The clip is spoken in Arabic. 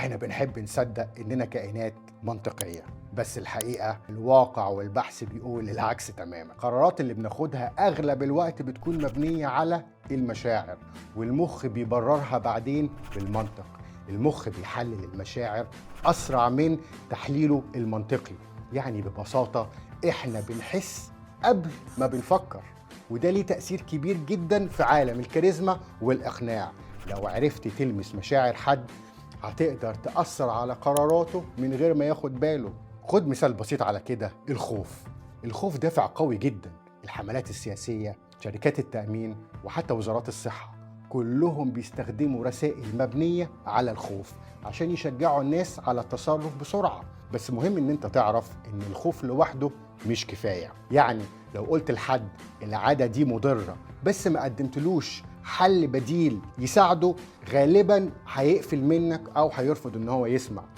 احنا بنحب نصدق اننا كائنات منطقية، بس الحقيقة الواقع والبحث بيقول العكس تماما. القرارات اللي بناخدها اغلب الوقت بتكون مبنية على المشاعر، والمخ بيبررها بعدين بالمنطق. المخ بيحلل المشاعر اسرع من تحليله المنطقي. يعني ببساطة احنا بنحس قبل ما بنفكر، وده ليه تأثير كبير جدا في عالم الكاريزما والإقناع. لو عرفت تلمس مشاعر حد هتقدر تأثر على قراراته من غير ما ياخد باله. خد مثال بسيط على كده، الخوف دافع قوي جدا. الحملات السياسية، شركات التأمين، وحتى وزارات الصحة كلهم بيستخدموا رسائل مبنية على الخوف عشان يشجعوا الناس على التصرف بسرعة. بس مهم ان انت تعرف ان الخوف لوحده مش كفاية. يعني لو قلت لحد العادة دي مضرة بس ما قدمتلوش حل بديل يساعده، غالبا هيقفل منك او هيرفض ان هو يسمع.